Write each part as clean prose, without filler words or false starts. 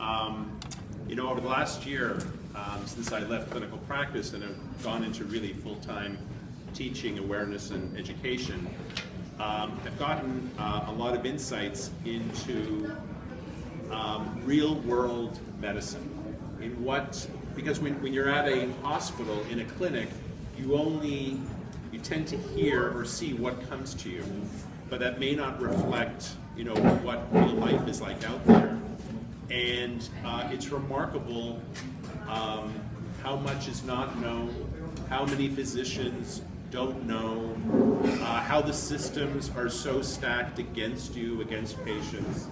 Over the last year, since I left clinical practice and have gone into really full-time teaching, awareness, and education, I've gotten a lot of insights into real-world medicine. Because when you're at a hospital, in a clinic, you tend to hear or see what comes to you, but that may not reflect, what real life is like out there. And it's remarkable how much is not known, how many physicians don't know, how the systems are so stacked against you, against patients,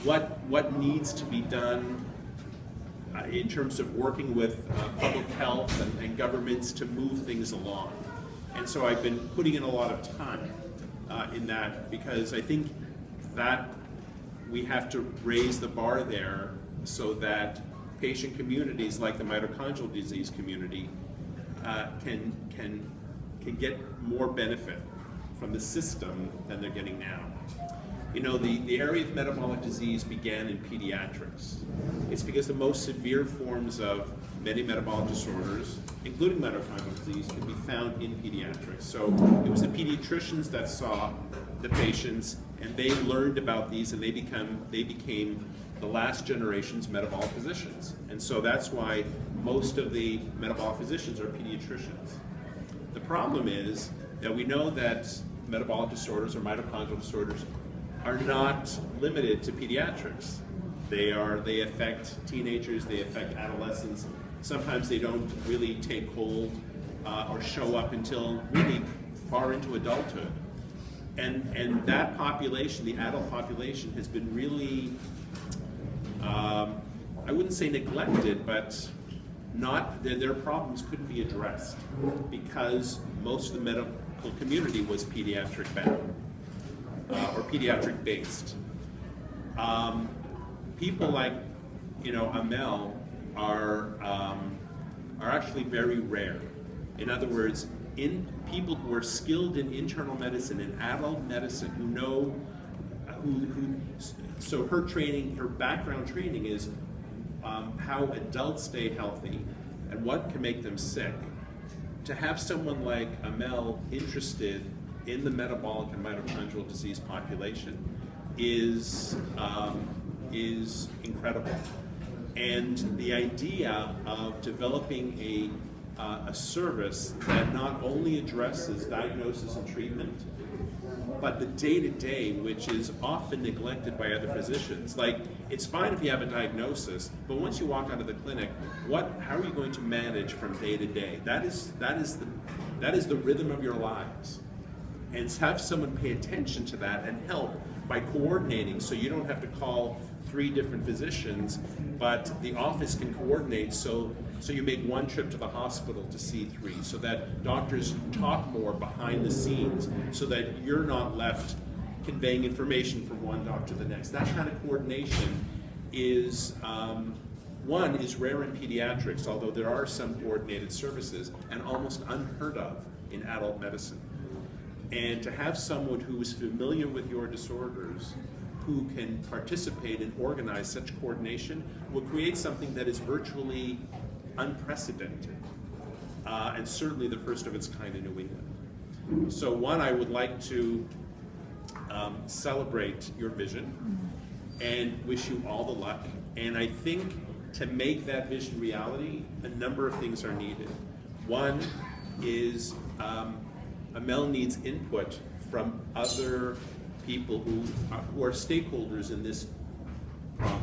what needs to be done in terms of working with public health and governments to move things along. And so I've been putting in a lot of time in that, because I think that we have to raise the bar there so that patient communities like the mitochondrial disease community can get more benefit from the system than they're getting now. The area of metabolic disease began in pediatrics. It's because the most severe forms of many metabolic disorders, including mitochondrial disease, can be found in pediatrics. So it was the pediatricians that saw the patients, and they learned about these, and they became the last generation's metabolic physicians. And so that's why most of the metabolic physicians are pediatricians. The problem is that we know that metabolic disorders or mitochondrial disorders are not limited to pediatrics. They affect teenagers, they affect adolescents. Sometimes they don't really take hold or show up until really far into adulthood. And that population, the adult population, has been really, I wouldn't say neglected, but their problems couldn't be addressed because most of the medical community was pediatric bound or pediatric based. People like, Amel are actually very rare. In other words, in people who are skilled in internal medicine and adult medicine, so her background training is how adults stay healthy and what can make them sick. To have someone like Amel interested in the metabolic and mitochondrial disease population is incredible. And the idea of developing a service that not only addresses diagnosis and treatment, but the day-to-day, which is often neglected by other physicians. Like, it's fine if you have a diagnosis, but once you walk out of the clinic, how are you going to manage from day to day? That is the rhythm of your lives. And have someone pay attention to that and help by coordinating, so you don't have to call 3 different physicians, but the office can coordinate so you make one trip to the hospital to see 3, so that doctors talk more behind the scenes, so that you're not left conveying information from one doctor to the next. That kind of coordination is rare in pediatrics, although there are some coordinated services, and almost unheard of in adult medicine. And to have someone who is familiar with your disorders, who can participate and organize such coordination, will create something that is virtually unprecedented, and certainly the first of its kind in New England. So I would like to celebrate your vision and wish you all the luck. And I think to make that vision reality, a number of things are needed. One is Amel needs input from other people who are stakeholders in this problem.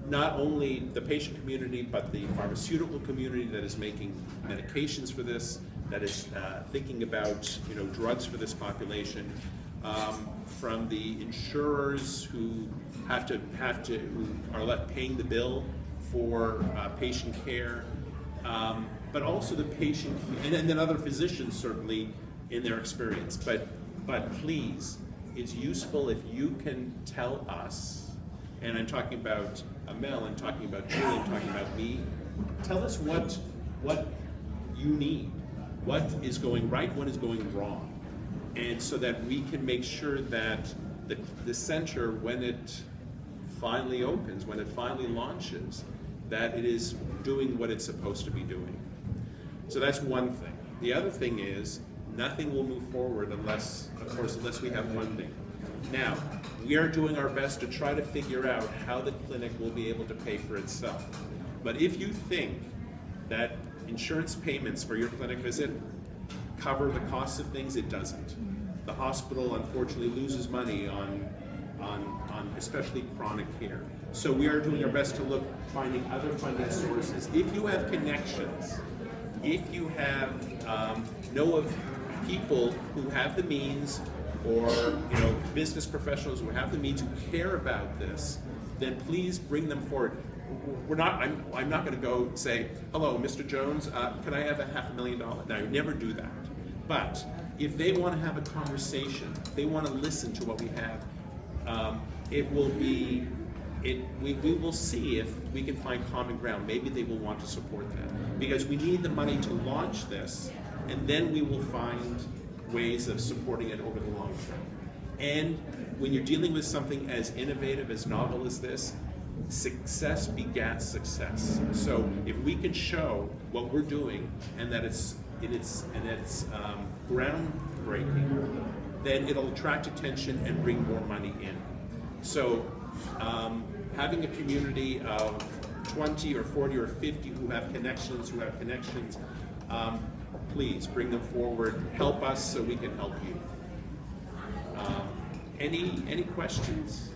Not only the patient community, but the pharmaceutical community that is making medications for this, that is thinking about drugs for this population, from the insurers who who are left paying the bill for patient care, but also the patient, and then other physicians certainly in their experience. But please, it's useful if you can tell us, and I'm talking about Amel, I'm talking about Julie, I'm talking about me, tell us what you need, what is going right, what is going wrong, and so that we can make sure that the center, when it finally opens, when it finally launches, that it is doing what it's supposed to be doing. So that's one thing. The other thing is, nothing will move forward unless, of course, unless we have funding. Now, we are doing our best to try to figure out how the clinic will be able to pay for itself. But if you think that insurance payments for your clinic visit cover the cost of things, it doesn't. The hospital unfortunately loses money on especially chronic care. So we are doing our best to look, finding other funding sources. If you have connections, if you have, know of people who have the means, or business professionals who have the means, who care about this, then please bring them forward. I'm not going to go say, hello, Mr. Jones, can I have $500,000? Now, I never do that. But if they want to have a conversation, if they want to listen to what we have, we will see if we can find common ground. Maybe they will want to support that, because we need the money to launch this, and then we will find ways of supporting it over the long term. And when you're dealing with something as innovative, as novel as this, success begats success. So if we can show what we're doing and that it's groundbreaking, then it'll attract attention and bring more money in. So having a community of 20 or 40 or 50 who have connections, please bring them forward. Help us so we can help you. Any questions?